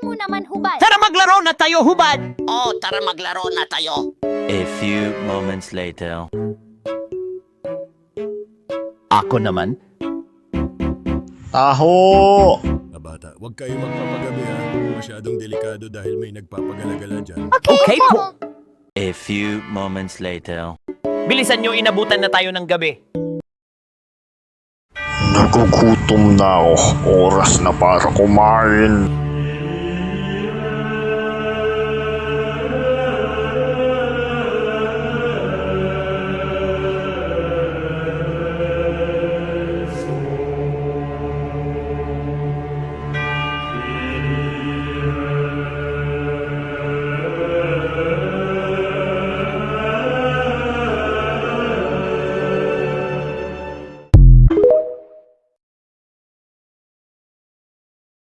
mo naman, hubad. Tara maglaro na tayo, hubad! Oh, tara maglaro na tayo. A few moments later. Ako naman. Taho! Bata, huwag kayo magpapagabi ha. Masyadong delikado dahil may nagpapagalagala dyan. Okay po. A few moments later. Bilisan nyo, inabutan na tayo ng gabi. Nagugutom na ako. Oras na para kumain.